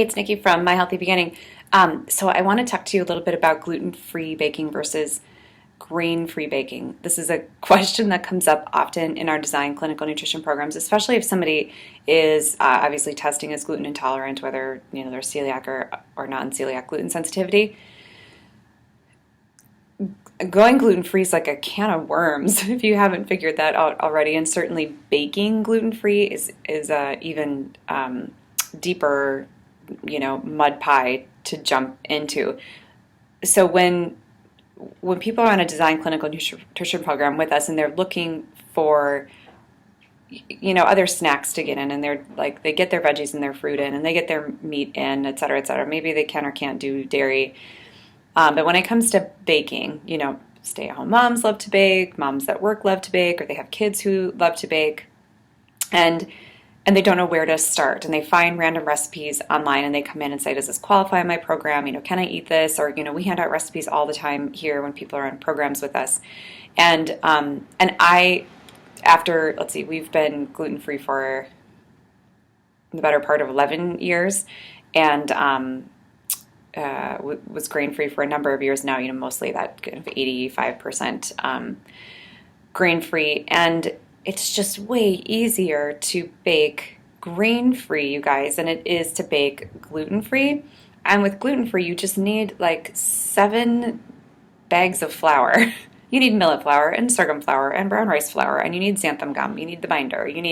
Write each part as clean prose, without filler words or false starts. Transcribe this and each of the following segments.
Hey, it's Nikki from My Healthy Beginning. So I want to talk to you a little bit about gluten-free baking versus grain-free baking. This is a question that comes up often in our design clinical nutrition programs, especially if somebody is obviously testing as gluten intolerant, whether they're celiac or non-celiac gluten sensitivity. Going gluten-free is like a can of worms if you haven't figured that out already, and certainly baking gluten-free is a even deeper mud pie to jump into. So when people are on a design clinical nutrition program with us and they're looking for other snacks to get in, and they're like they get their veggies and their fruit in and they get their meat in, et cetera, et cetera. Maybe they can or can't do dairy. But when it comes to baking, stay-at-home moms love to bake, moms at work love to bake, or they have kids who love to bake. And they don't know where to start, and they find random recipes online and they come in and say, does this qualify in my program? Can I eat this? Or, we hand out recipes all the time here when people are on programs with us. And I, after, let's see, we've been gluten-free for the better part of 11 years and was grain-free for a number of years now, mostly that kind of 85% grain-free. And it's just way easier to bake grain-free, you guys, than it is to bake gluten-free. And with gluten-free, you just need like 7 bags of flour. You need millet flour and sorghum flour and brown rice flour, and you need xanthan gum, you need the binder, you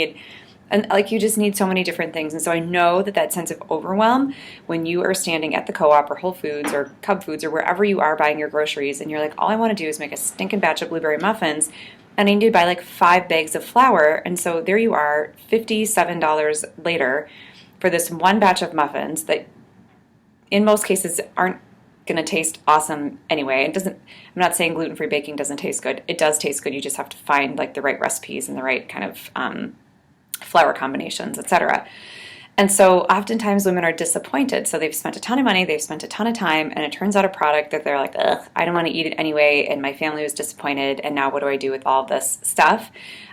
just need so many different things. And so I know that sense of overwhelm when you are standing at the co-op or Whole Foods or Cub Foods or wherever you are buying your groceries, and you're like, all I want to do is make a stinking batch of blueberry muffins, and I need to buy like 5 bags of flour. And so there you are, $57 later for this one batch of muffins that in most cases aren't going to taste awesome anyway. I'm not saying gluten-free baking doesn't taste good. It does taste good. You just have to find like the right recipes and the right kind of flour combinations, etc. And so oftentimes women are disappointed. So they've spent a ton of money, they've spent a ton of time, and it turns out a product that they're like, ugh, I don't want to eat it anyway, and my family was disappointed, and now what do I do with all this stuff?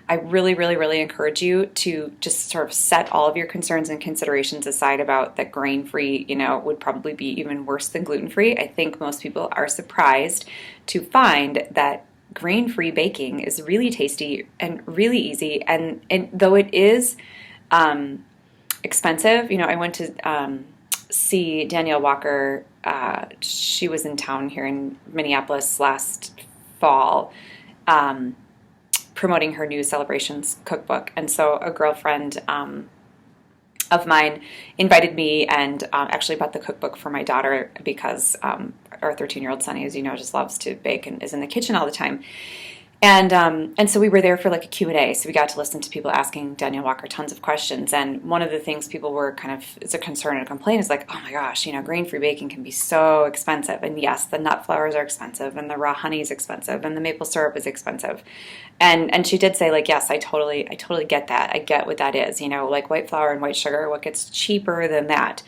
I really, really, really encourage you to just sort of set all of your concerns and considerations aside about that grain-free, would probably be even worse than gluten-free. I think most people are surprised to find that grain-free baking is really tasty and really easy, and though it is expensive. I went to see Danielle Walker. She was in town here in Minneapolis last fall, promoting her new Celebrations cookbook. And so a girlfriend of mine invited me and actually bought the cookbook for my daughter because our 13-year-old Sonny, as you know, just loves to bake and is in the kitchen all the time. And so we were there for like a Q&A, so we got to listen to people asking Danielle Walker tons of questions. And one of the things people were it's a concern and a complaint is like, oh my gosh, grain-free baking can be so expensive. And yes, the nut flours are expensive, and the raw honey is expensive, and the maple syrup is expensive. And she did say, like, yes, I totally get that. I get what that is, like white flour and white sugar, what gets cheaper than that?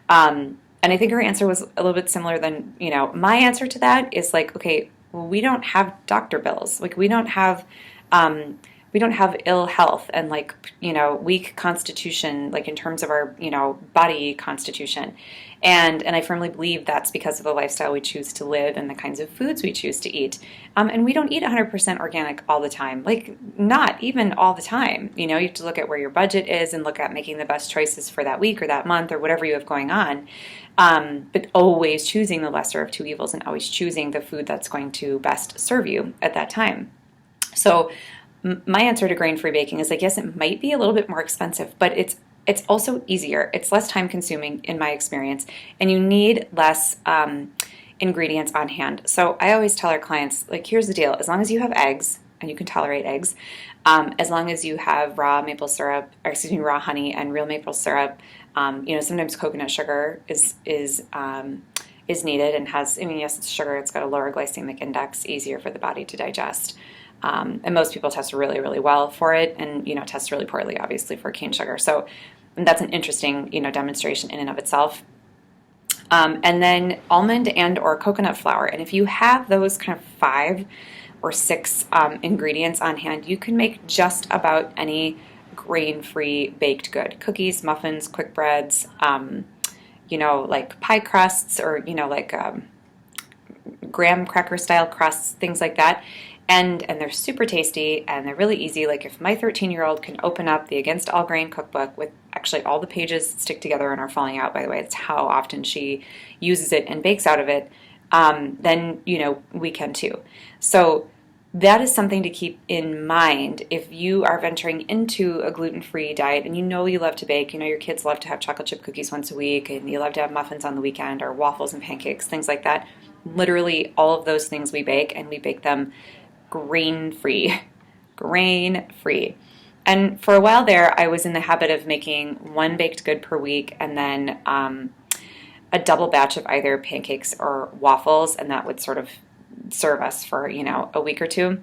And I think her answer was a little bit similar than, my answer to that is like, okay, well, we don't have doctor bills. Like we don't have ill health and weak constitution, like in terms of our, body constitution. And I firmly believe that's because of the lifestyle we choose to live and the kinds of foods we choose to eat. And we don't eat 100% organic all the time, like not even all the time. You have to look at where your budget is and look at making the best choices for that week or that month or whatever you have going on. But always choosing the lesser of two evils and always choosing the food that's going to best serve you at that time. So my answer to grain-free baking is like, yes, it might be a little bit more expensive, but it's also easier. It's less time consuming in my experience, and you need less ingredients on hand. So I always tell our clients, like, here's the deal. As long as you have eggs, and you can tolerate eggs, as long as you have raw honey and real maple syrup, sometimes coconut sugar is needed and has, yes, it's sugar. It's got a lower glycemic index, easier for the body to digest. And most people test really, really well for it and, test really poorly, obviously, for cane sugar. So that's an interesting, demonstration in and of itself. And then almond and or coconut flour. And if you have those kind of 5 or 6 ingredients on hand, you can make just about any grain-free baked good. Cookies, muffins, quick breads, like pie crusts or, like graham cracker style crusts, things like that. And they're super tasty and they're really easy. Like if my 13-year-old can open up the Against All Grain cookbook with actually all the pages stick together and are falling out, by the way, it's how often she uses it and bakes out of it, then, we can too. So that is something to keep in mind if you are venturing into a gluten-free diet and you love to bake. Your kids love to have chocolate chip cookies once a week and you love to have muffins on the weekend or waffles and pancakes, things like that. Literally all of those things we bake, and we bake them grain-free. Grain-free. And for a while there, I was in the habit of making one baked good per week and then a double batch of either pancakes or waffles, and that would sort of serve us for, a week or two.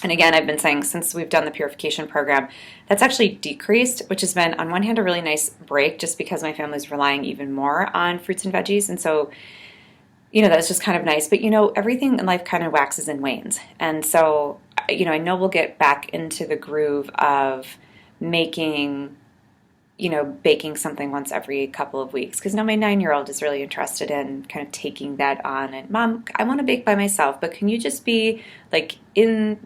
And again, I've been saying since we've done the purification program, that's actually decreased, which has been on one hand a really nice break just because my family's relying even more on fruits and veggies. And so, that's just kind of nice. But, everything in life kind of waxes and wanes. And so, I know we'll get back into the groove of making, baking something once every couple of weeks. Because now my 9-year-old is really interested in kind of taking that on. And Mom, I want to bake by myself, but can you just be like can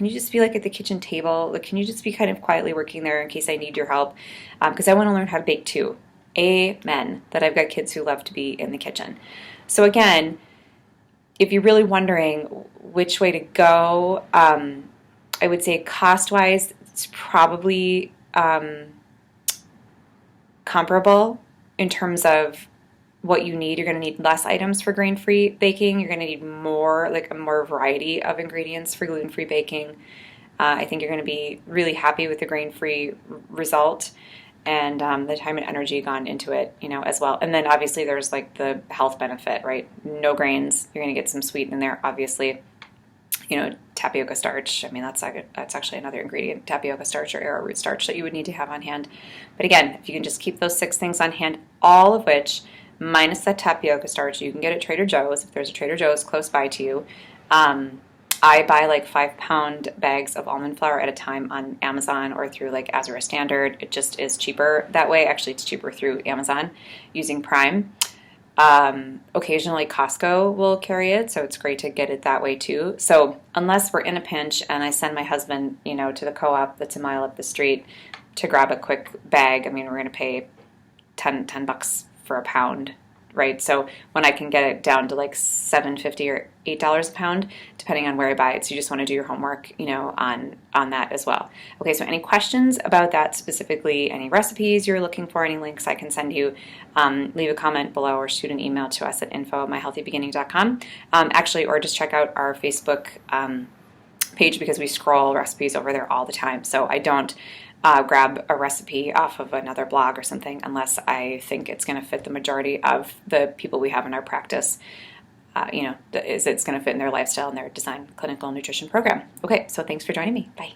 you just be like at the kitchen table? Like, can you just be kind of quietly working there in case I need your help? Because I want to learn how to bake too. Amen. That I've got kids who love to be in the kitchen. So again, if you're really wondering which way to go, I would say cost-wise, it's probably comparable in terms of what you need. You're going to need less items for grain-free baking. You're going to need more, like a more variety of ingredients for gluten-free baking. I think you're going to be really happy with the grain-free result and the time and energy gone into it, as well. And then obviously there's like the health benefit, right? No grains. You're going to get some sweet in there, obviously. Tapioca starch. I mean, that's actually another ingredient, tapioca starch or arrowroot starch that you would need to have on hand. But again, if you can just keep those 6 things on hand, all of which, minus that tapioca starch, you can get at Trader Joe's, if there's a Trader Joe's close by to you. I buy like 5-pound bags of almond flour at a time on Amazon or through like Azura Standard. It just is cheaper that way. Actually, it's cheaper through Amazon using Prime. Occasionally Costco will carry it, so it's great to get it that way too. So unless we're in a pinch and I send my husband, to the co-op that's a mile up the street to grab a quick bag, I mean, we're going to pay $10 for a pound, right? So when I can get it down to like $7.50 or $8 a pound, depending on where I buy it. So you just want to do your homework, on that as well. Okay, so any questions about that specifically, any recipes you're looking for, any links I can send you, leave a comment below or shoot an email to us at info@myhealthybeginning.com. Actually, or just check out our Facebook page because we scroll recipes over there all the time. So I don't grab a recipe off of another blog or something unless I think it's going to fit the majority of the people we have in our practice. It's going to fit in their lifestyle and their design clinical nutrition program. Okay, so thanks for joining me. Bye.